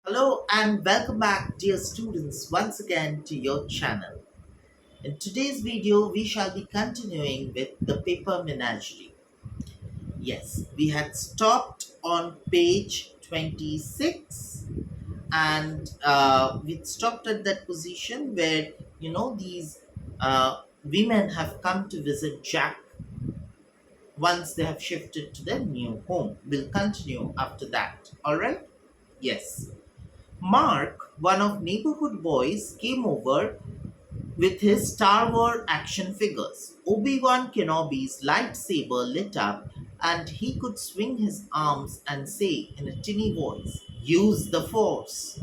Hello and welcome back, dear students, once again to your channel. In today's video, we shall be continuing with the paper menagerie. Yes, we had stopped on page 26 and we stopped at that position where, these women have come to visit Jack once they have shifted to their new home. We'll continue after that. All right? Yes. Mark, one of neighborhood boys, came over with his Star Wars action figures. Obi-Wan Kenobi's lightsaber lit up, and he could swing his arms and say in a tinny voice, "Use the Force."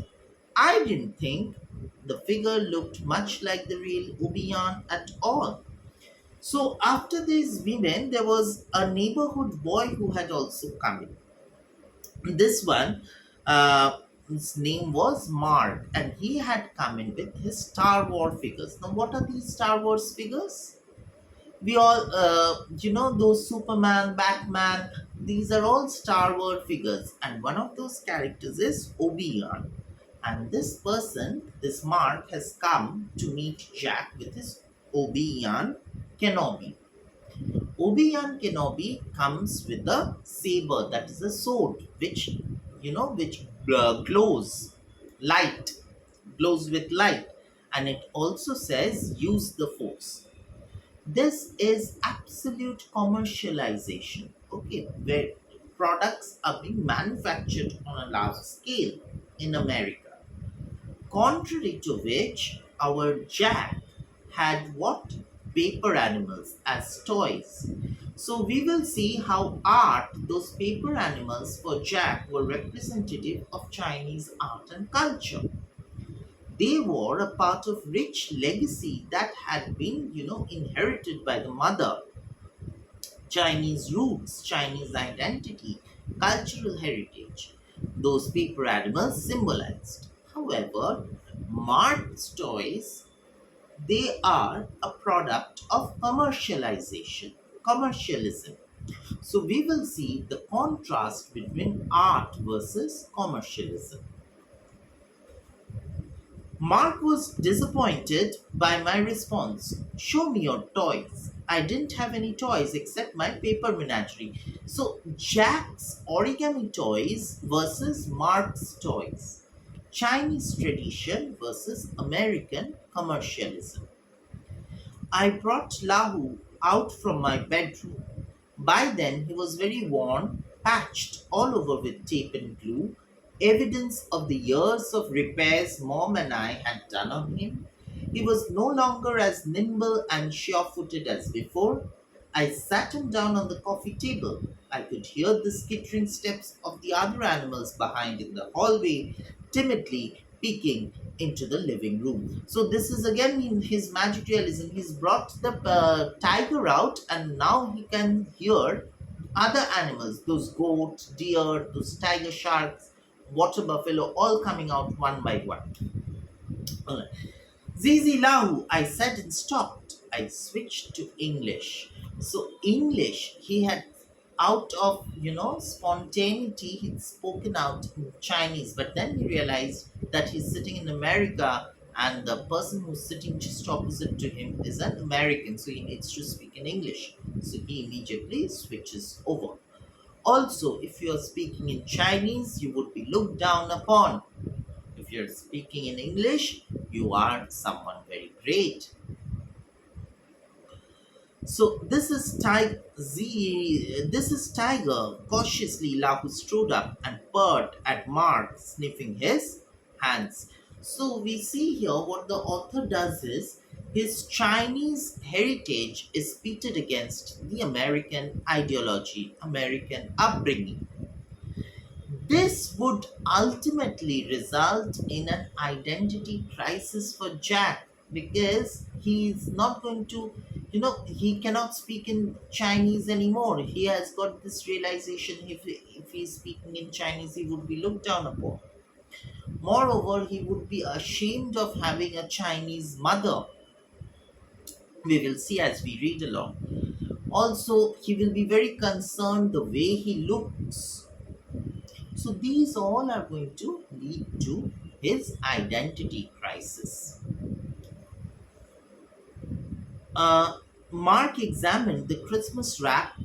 I didn't think the figure looked much like the real Obi-Wan at all. So after these women, there was a neighborhood boy who had also come in. This one, his name was Mark, and he had come in with his Star Wars figures. Now, what are these Star Wars figures? We all, those Superman, Batman, these are all Star Wars figures, and one of those characters is Obi-Wan. And this person, this Mark, has come to meet Jack with his Obi-Wan Kenobi. Obi-Wan Kenobi comes with a saber, that is a sword, which glows light, glows with light, and it also says use the force. This is absolute commercialization, okay, where products are being manufactured on a large scale in America. Contrary to which, our Jack had what? Paper animals as toys. So we will see how art, those paper animals for Jack were representative of Chinese art and culture. They were a part of rich legacy that had been, inherited by the mother. Chinese roots, Chinese identity, cultural heritage. Those paper animals symbolized. However, Mark's toys, they are a product of commercialism. So we will see the contrast between art versus commercialism. Mark was disappointed by my response. Show me your toys. I didn't have any toys except my paper menagerie. So Jack's origami toys versus Mark's toys. Chinese tradition versus American commercialism. I brought Lahu out from my bedroom. By then he was very worn, patched all over with tape and glue, evidence of the years of repairs Mom and I had done on him. He was no longer as nimble and sure footed as before. I sat him down on the coffee table. I could hear the skittering steps of the other animals behind in the hallway, timidly peeking into the living room. So this is again in his magic realism. He's brought the tiger out, and now he can hear other animals, those goats, deer, those tiger sharks, water buffalo, all coming out one by one. Alright. Zizi Lahu, I said and stopped. I switched to English. So English, he had out of spontaneity, he'd spoken out in Chinese, but then he realized that he's sitting in America and the person who's sitting just opposite to him is an American, so he needs to speak in English. So he immediately switches over. Also, if you are speaking in Chinese, you would be looked down upon. If you're speaking in English, you are someone very great. So this is Tiger. Cautiously, Lahu strode up and purred at Mark, sniffing his hands. So we see here what the author does is his Chinese heritage is pitted against the American ideology, American upbringing. This would ultimately result in an identity crisis for Jack because he's not going to, he cannot speak in Chinese anymore. He has got this realization if he's speaking in Chinese, he would be looked down upon. Moreover, he would be ashamed of having a Chinese mother. We will see as we read along. Also, he will be very concerned the way he looks. So these all are going to lead to his identity crisis. Uh, Mark examined the Christmas wrap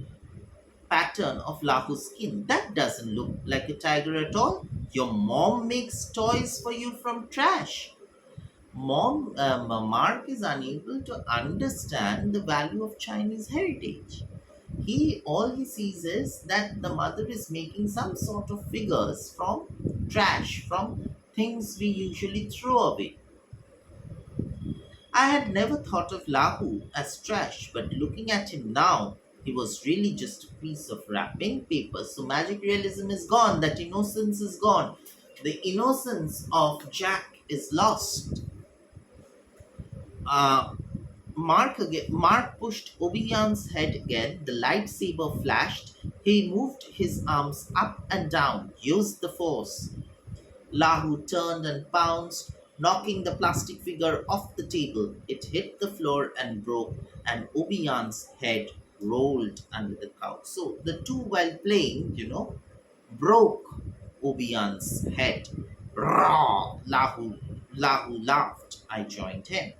pattern of Lahu's skin. That doesn't look like a tiger at all. Your mom makes toys for you from trash. Mark is unable to understand the value of Chinese heritage. He sees is that the mother is making some sort of figures from trash, from things we usually throw away. I had never thought of Lahu as trash, but looking at him now, he was really just a piece of wrapping paper. So magic realism is gone, that innocence is gone. The innocence of Jack is lost. Uh, Mark pushed Obi-Wan's head again. The lightsaber flashed. He moved his arms up and down, used the force. Lahu turned and pounced, knocking the plastic figure off the table. It hit the floor and broke, and Obi-Wan's head rolled under the couch. So the two, while playing, broke Obi-Wan's head. Raw! Lahu laughed. I joined him.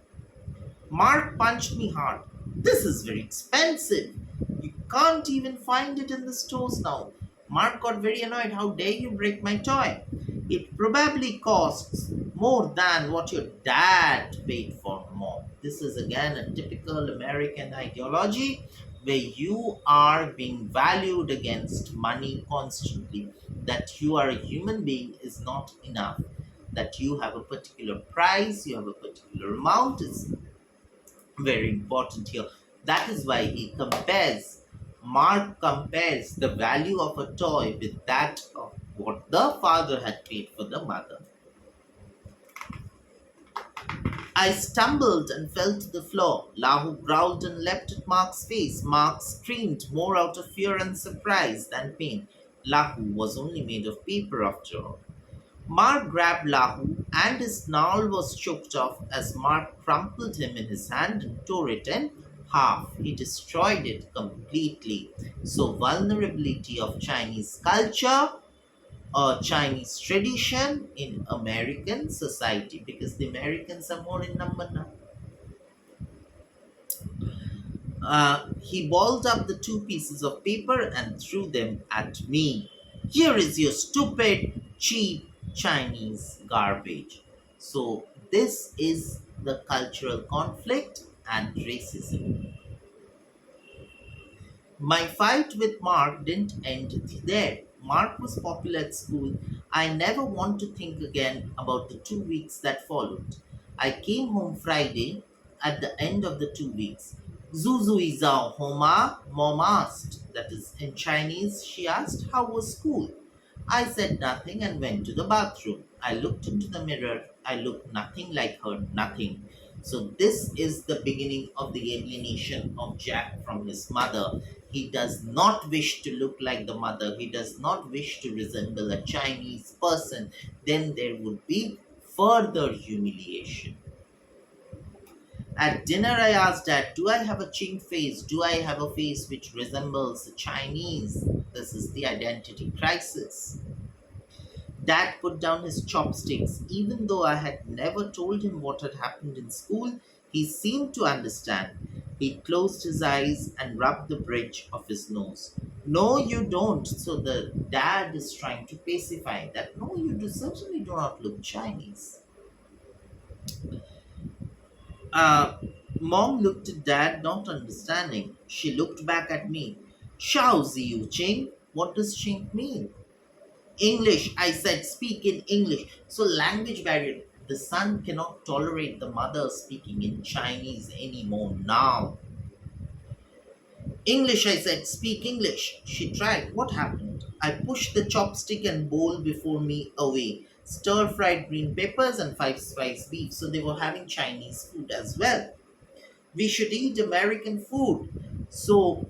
Mark punched me hard. This is very expensive. You can't even find it in the stores now. Mark got very annoyed. How dare you break my toy? It probably costs more than what your dad paid for, Mom. This is again a typical American ideology where you are being valued against money constantly. That you are a human being is not enough. That you have a particular price, you have a particular amount is very important here. That is why Mark compares the value of a toy with that of what the father had paid for the mother. I stumbled and fell to the floor. Lahu growled and leapt at Mark's face. Mark screamed more out of fear and surprise than pain. Lahu was only made of paper after all. Mark grabbed Lahu and his snarl was choked off as Mark crumpled him in his hand and tore it in half. He destroyed it completely. So, vulnerability of Chinese culture or Chinese tradition in American society, because the Americans are more in number now. He balled up the two pieces of paper and threw them at me. Here is your stupid, cheap Chinese garbage. So, this is the cultural conflict and racism. My fight with Mark didn't end there. Mark was popular at school. I never want to think again about the 2 weeks that followed. I came home Friday at the end of the 2 weeks. Zuzu Izao Homa, Mom asked. That is in Chinese, she asked, how was school? I said nothing and went to the bathroom. I looked into the mirror. I looked nothing like her, nothing. So, this is the beginning of the alienation of Jack from his mother. He does not wish to look like the mother. He does not wish to resemble a Chinese person. Then there would be further humiliation. At dinner, I asked Dad, do I have a chink face? Do I have a face which resembles a Chinese? This is the identity crisis. Dad put down his chopsticks. Even though I had never told him what had happened in school, he seemed to understand. He closed his eyes and rubbed the bridge of his nose. No, you don't. So the dad is trying to pacify that. No, you certainly do not look Chinese. Uh, Mom looked at Dad, not understanding. She looked back at me. Shao Ziyu Ching? What does Ching mean? English, I said, speak in English. So, language barrier. The son cannot tolerate the mother speaking in Chinese anymore now. English, I said, speak English. She tried. What happened? I pushed the chopstick and bowl before me away. Stir fried green peppers and five spice beef. So, they were having Chinese food as well. We should eat American food. So,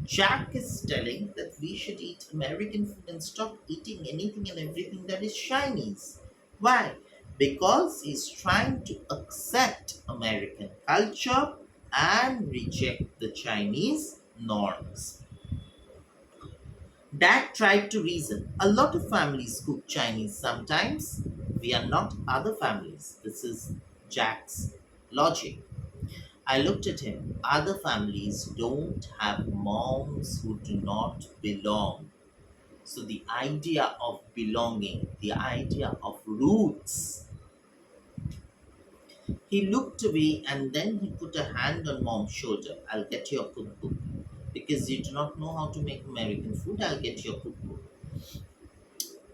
Jack is telling that we should eat American food and stop eating anything and everything that is Chinese. Why? Because he's trying to accept American culture and reject the Chinese norms. Dad tried to reason. A lot of families cook Chinese sometimes. We are not other families. This is Jack's logic. I looked at him. Other families don't have moms who do not belong. So the idea of belonging, the idea of roots. He looked away and then he put a hand on mom's shoulder. I'll get your cookbook. Because you do not know how to make American food, I'll get your cookbook.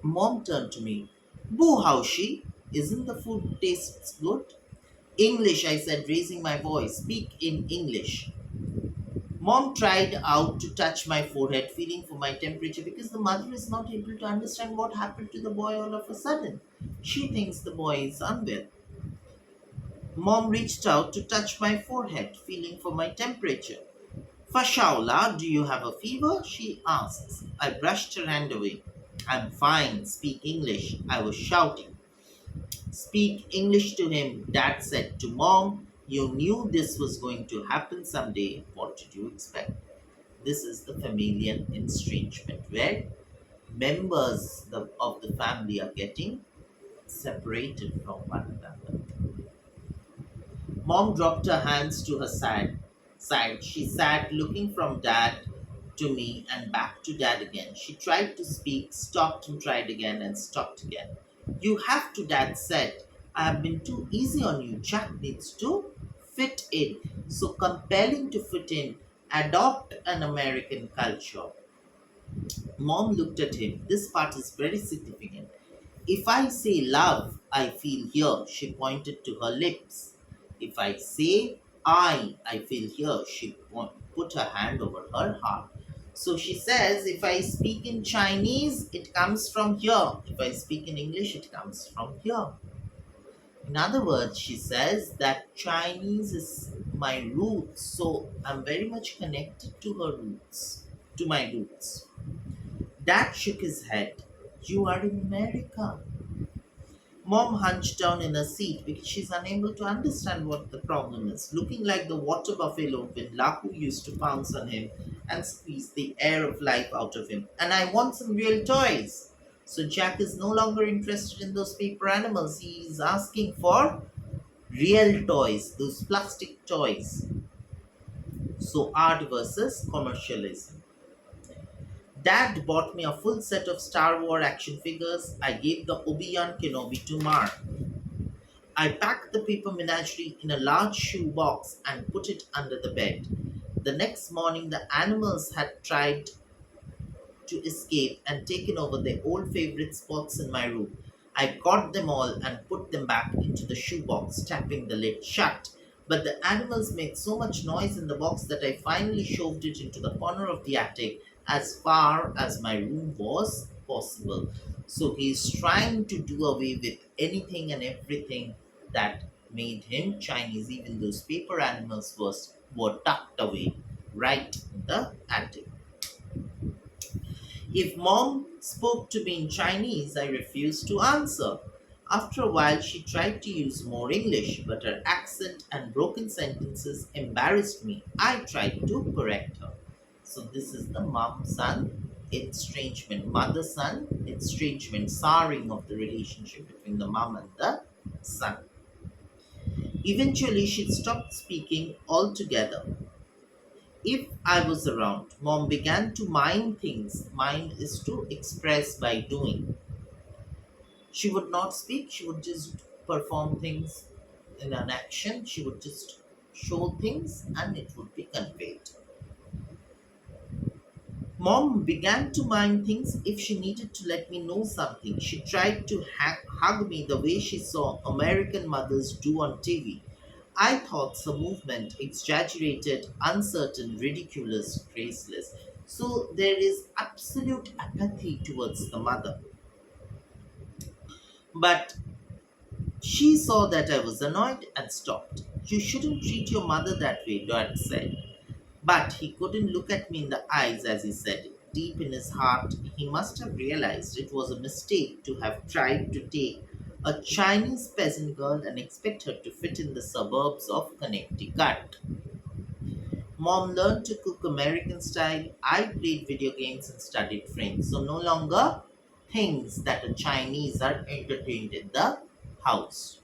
Mom turned to me. Boo Haushi, isn't the food tastes good? English, I said, raising my voice. Speak in English. Mom tried out to touch my forehead, feeling for my temperature because the mother is not able to understand what happened to the boy all of a sudden. She thinks the boy is unwell. Mom reached out to touch my forehead, feeling for my temperature. Fashaula, do you have a fever? She asks. I brushed her hand away. I'm fine. Speak English. I was shouting. Speak English to him, Dad said to Mom. You knew this was going to happen someday. What did you expect? This is the familial estrangement where of the family are getting separated from one another. Mom dropped her hands to her side. She sat looking from Dad to me and back to Dad again. She tried to speak, stopped and tried again and stopped again. You have to, Dad said. I have been too easy on you. Jack needs to fit in. So compelling to fit in, adopt an American culture. Mom looked at him. This part is very significant. If I say love, I feel here. She pointed to her lips. If I say I feel here. She put her hand over her heart. So she says, if I speak in Chinese, it comes from here. If I speak in English, it comes from here. In other words, she says that Chinese is my roots. So I'm very much connected to her roots, to my roots. Dad shook his head. You are in America. Mom hunched down in her seat because she's unable to understand what the problem is, looking like the water buffalo when Laku used to pounce on him and squeeze the air of life out of him. And I want some real toys. So Jack is no longer interested in those paper animals. He is asking for real toys, those plastic toys. So art versus commercialism. Dad bought me a full set of Star Wars action figures. I gave the Obi-Wan Kenobi to Mark. I packed the paper menagerie in a large shoe box and put it under the bed. The next morning, the animals had tried to escape and taken over their old favorite spots in my room. I got them all and put them back into the shoebox, tapping the lid shut. But the animals made so much noise in the box that I finally shoved it into the corner of the attic as far as my room was possible. So he's trying to do away with anything and everything that made him Chinese, even those paper animals were tucked away right in the attic. If mom spoke to me in Chinese, I refused to answer. After a while, she tried to use more English, but her accent and broken sentences embarrassed me. I tried to correct her. So, this is the mom son estrangement, mother son estrangement, souring of the relationship between the mom and the son. Eventually, she stopped speaking altogether. If I was around, mom began to mind things. Mind is to express by doing. She would not speak, she would just perform things in an action. She would just show things and it would be conveyed. Mom began to mind things if she needed to let me know something. She tried to hug me the way she saw American mothers do on TV. I thought the movement exaggerated, uncertain, ridiculous, graceless. So there is absolute apathy towards the mother. But she saw that I was annoyed and stopped. You shouldn't treat your mother that way, Dad said. But he couldn't look at me in the eyes as he said it. Deep in his heart, he must have realized it was a mistake to have tried to take a Chinese peasant girl and expect her to fit in the suburbs of Connecticut. Mom learned to cook American style. I played video games and studied French. So no longer things that a Chinese are entertained in the house.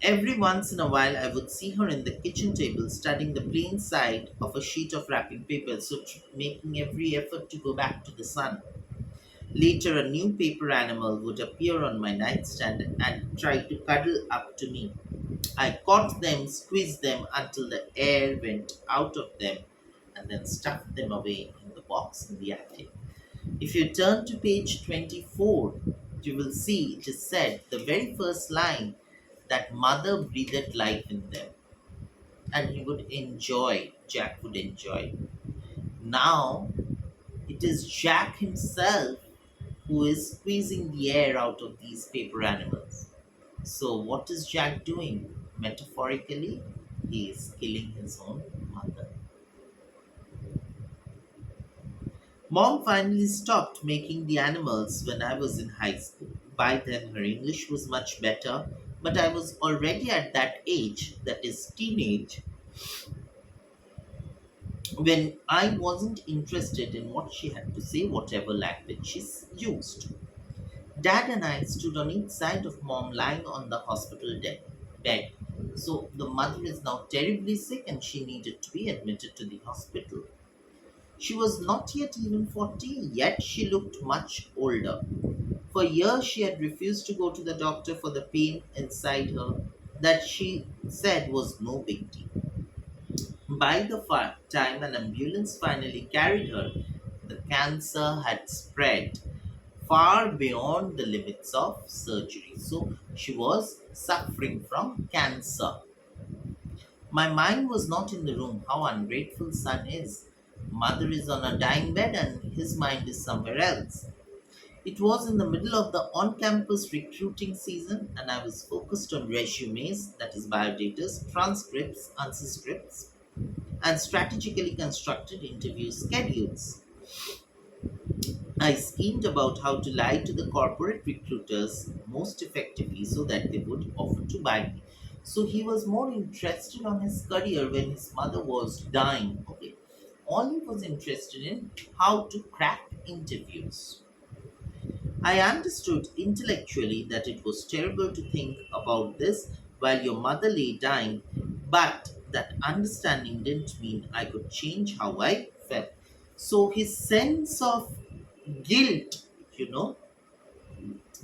Every once in a while, I would see her in the kitchen table studying the plain side of a sheet of wrapping paper, so making every effort to go back to the sun. Later, a new paper animal would appear on my nightstand and try to cuddle up to me. I caught them, squeezed them until the air went out of them, and then stuffed them away in the box in the attic. If you turn to page 24, you will see it is said the very first line that mother breathed life in them, and Jack would enjoy. Now it is Jack himself who is squeezing the air out of these paper animals. So, what is Jack doing? Metaphorically, he is killing his own mother. Mom finally stopped making the animals when I was in high school. By then, her English was much better, but I was already at that age, that is, teenage, when I wasn't interested in what she had to say, whatever language she used. Dad and I stood on each side of mom lying on the hospital bed. So the mother is now terribly sick and she needed to be admitted to the hospital. She was not yet even 40, yet she looked much older. For years, she had refused to go to the doctor for the pain inside her that she said was no big deal. By the time an ambulance finally carried her, the cancer had spread far beyond the limits of surgery. So she was suffering from cancer. My mind was not in the room. How ungrateful son is. Mother is on a dying bed and his mind is somewhere else. It was in the middle of the on campus recruiting season, and I was focused on resumes, that is, biodatas, transcripts, answer scripts, and strategically constructed interview schedules. I schemed about how to lie to the corporate recruiters most effectively so that they would offer to buy me. So he was more interested on his career when his mother was dying. Okay. All he was interested in how to crack interviews. I understood intellectually that it was terrible to think about this while your mother lay dying, but that understanding didn't mean I could change how I felt. So his sense of guilt, you know,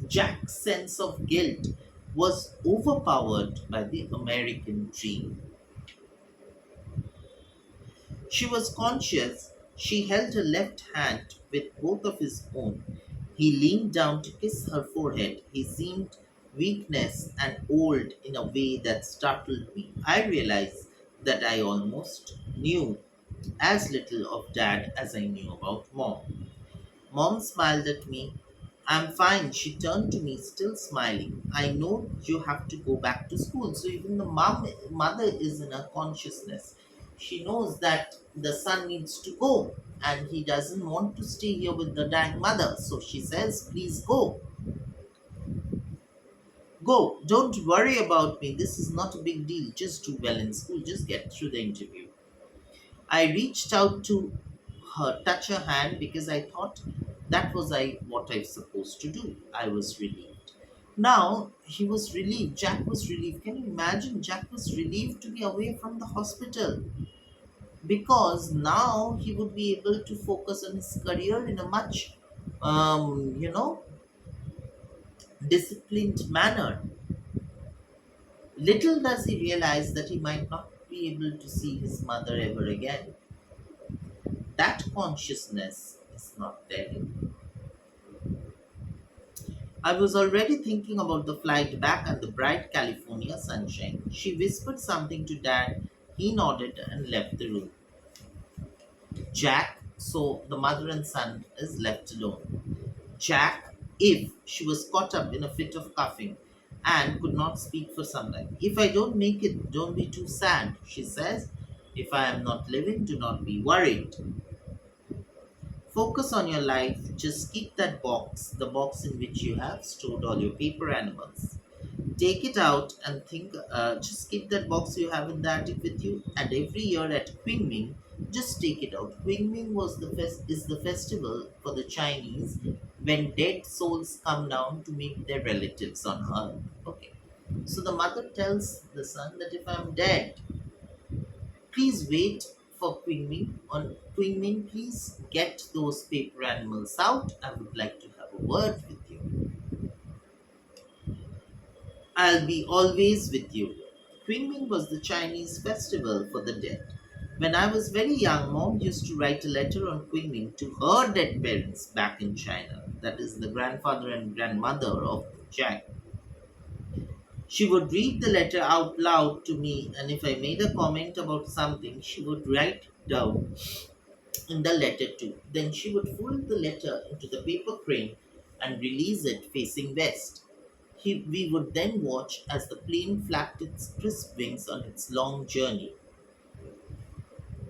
Jack's sense of guilt was overpowered by the American dream. She was conscious. She held her left hand with both of his own. He leaned down to kiss her forehead. He seemed weakness and old in a way that startled me. I realized that I almost knew as little of dad as I knew about mom. Mom smiled at me. I'm fine. She turned to me, still smiling. I know you have to go back to school. So even the mother is in a consciousness. She knows that the son needs to go and he doesn't want to stay here with the dying mother. So she says, please go. Go. Don't worry about me. This is not a big deal. Just do well in school. Just get through the interview. I reached out to touch her hand because I thought that was what I was supposed to do. I was relieved. Now he was relieved. Jack was relieved. Can you imagine? Jack was relieved to be away from the hospital because now he would be able to focus on his career in a much, you know, disciplined manner. Little does he realize that he might not be able to see his mother ever again. That consciousness is not there. I was already thinking about the flight back and the bright California sunshine. She whispered something to Dad. He nodded and left the room. Jack, so the mother and son is left alone. Jack, if she was caught up in a fit of coughing and could not speak for some time. If I don't make it, don't be too sad, she says. If I am not living, do not be worried. Focus on your life. Just keep that box, the box in which you have stored all your paper animals. Take it out and think, just keep that box you have in the attic with you, and every year at Qingming, just take it out. Qingming is the festival for the Chinese when dead souls come down to meet their relatives on earth. Okay. So the mother tells the son that if I'm dead, please wait for Qingming. On Qingming, please get those paper animals out. I would like to have a word with you. I'll be always with you. Qingming was the Chinese festival for the dead. When I was very young, mom used to write a letter on Qingming to her dead parents back in China. That is the grandfather and grandmother of Jack. She would read the letter out loud to me, and if I made a comment about something, she would write it down in the letter too. Then she would fold the letter into the paper crane and release it facing west. We would then watch as the plane flapped its crisp wings on its long journey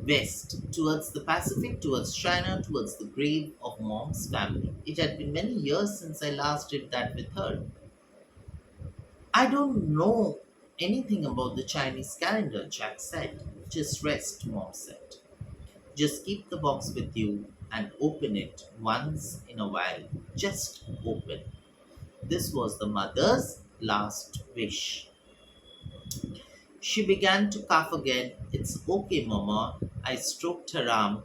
west, towards the Pacific, towards China, towards the grave of mom's family. It had been many years since I last did that with her. I don't know anything about the Chinese calendar, Jack said. Just rest, mom said. Just keep the box with you and open it once in a while. Just open. This was the mother's last wish. She began to cough again. It's okay, Mama. I stroked her arm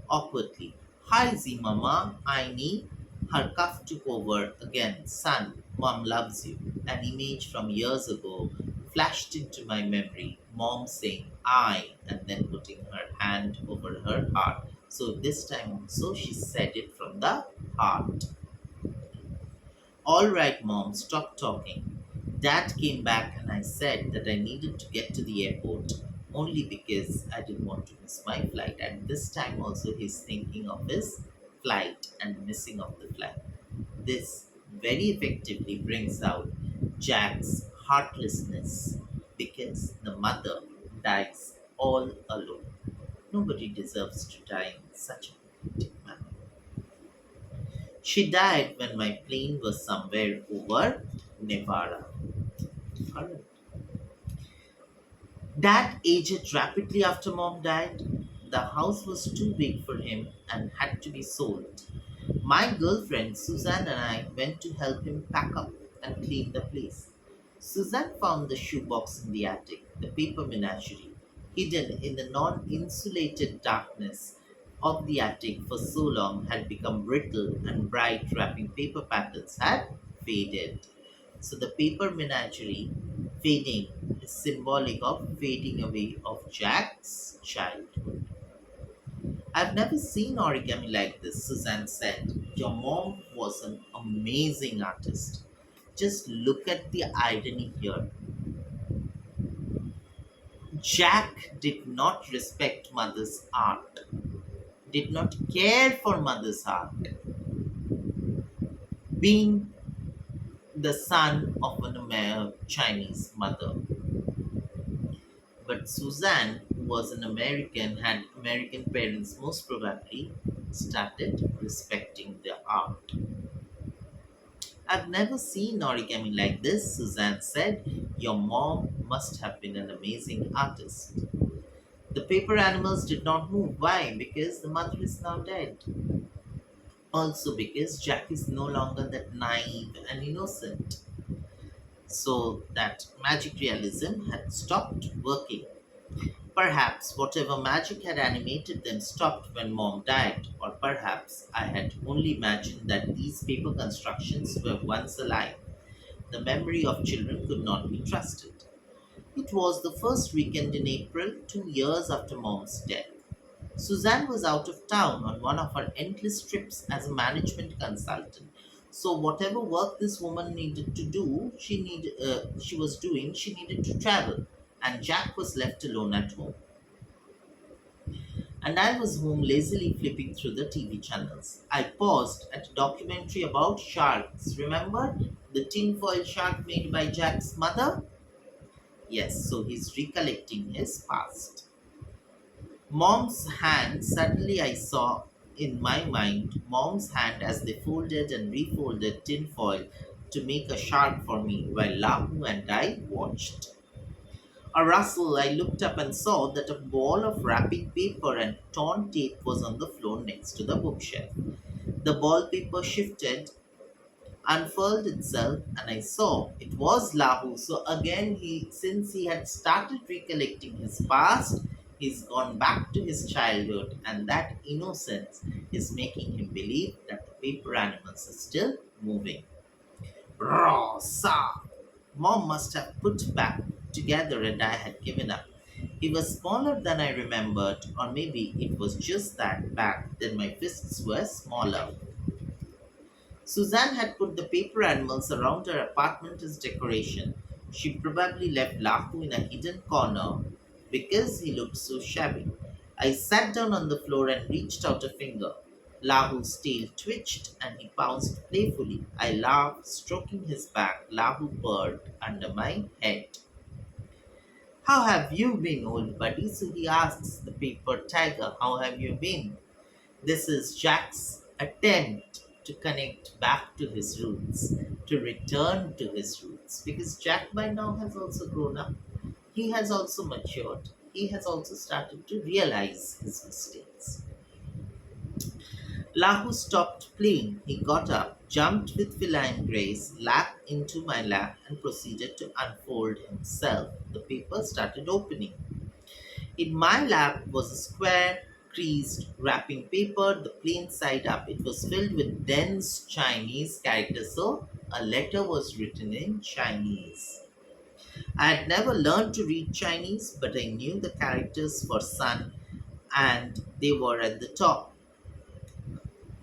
awkwardly. Hi, Z, Mama. I need. Her cough took over again. Son, Mom loves you. An image from years ago flashed into my memory. Mom saying I and then putting her hand over her heart. So this time also she said it from the heart. All right, Mom, stop talking. Dad came back and I said that I needed to get to the airport only because I didn't want to miss my flight. And this time also he's thinking of his flight and missing of the flight. This very effectively brings out Jack's heartlessness because the mother dies all alone. Nobody deserves to die in such a pathetic manner. She died when my plane was somewhere over Nevada. Correct. Dad aged rapidly after mom died. The house was too big for him and had to be sold. My girlfriend Suzanne and I went to help him pack up and clean the place. Suzanne found the shoebox in the attic, the paper menagerie, hidden in the non insulated darkness of the attic for so long had become brittle and bright wrapping paper patterns had faded. So the paper menagerie fading is symbolic of fading away of Jack's childhood. I've never seen origami like this, Suzanne said. Your mom was an amazing artist. Just look at the irony here. Jack did not respect mother's art, did not care for mother's art, being the son of an Chinese mother. But Suzanne, who was an American, had American parents, most probably started respecting their art. I've never seen origami like this, Suzanne said. Your mom must have been an amazing artist. The paper animals did not move. Why? Because the mother is now dead. Also, because Jack is no longer that naive and innocent. So, that magic realism had stopped working. Perhaps whatever magic had animated them stopped when mom died, or perhaps I had only imagined that these paper constructions were once alive. The memory of children could not be trusted. It was the first weekend in April, 2 years after mom's death. Suzanne was out of town on one of her endless trips as a management consultant. So whatever work this woman needed to do, she was doing. She needed to travel, and Jack was left alone at home. And I was home lazily flipping through the TV channels. I paused at a documentary about sharks. Remember the tinfoil shark made by Jack's mother? Yes, so he's recollecting his past. Mom's hand, suddenly I saw in my mind Mom's hand as they folded and refolded tinfoil to make a shark for me while Lahu and I watched. A rustle, I looked up and saw that a ball of wrapping paper and torn tape was on the floor next to the bookshelf. The ball paper shifted, unfurled itself, and I saw it was Lahu. So again, since he had started recollecting his past, he's gone back to his childhood, and that innocence is making him believe that the paper animals are still moving. Rosa! Mom must have put back together and I had given up. He was smaller than I remembered, or maybe it was just that back then my fists were smaller. Suzanne had put the paper animals around her apartment as decoration. She probably left Lahu in a hidden corner because he looked so shabby. I sat down on the floor and reached out a finger. Lahu's tail twitched and he pounced playfully. I laughed, stroking his back. Lahu purred under my head. How have you been, old buddy? So he asks the paper tiger, how have you been? This is Jack's attempt to connect back to his roots, to return to his roots, because Jack by now has also grown up. He has also matured. He has also started to realize his mistakes. Lahu stopped playing. He got up, jumped with feline grace, lapped into my lap, and proceeded to unfold himself. The paper started opening. In my lap was a square, creased wrapping paper, the plain side up. It was filled with dense Chinese characters, so a letter was written in Chinese. I had never learned to read Chinese, but I knew the characters for sun, and they were at the top.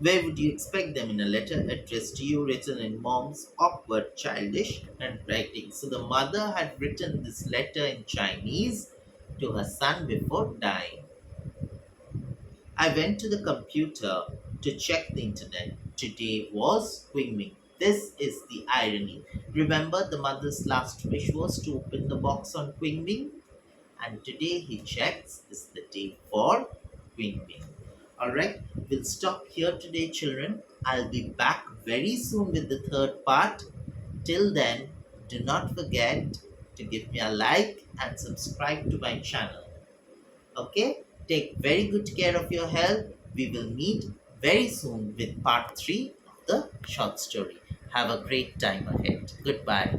Where would you expect them in a letter addressed to you, written in mom's awkward, childish handwriting? So the mother had written this letter in Chinese to her son before dying. I went to the computer to check the internet. Today was Qingming. This is the irony. Remember, the mother's last wish was to open the box on Qingming? And today he checks is the day for Qingming. Alright, we'll stop here today, children. I'll be back very soon with the third part. Till then, do not forget to give me a like and subscribe to my channel. Okay, take very good care of your health. We will meet very soon with part 3 of the short story. Have a great time ahead. Goodbye.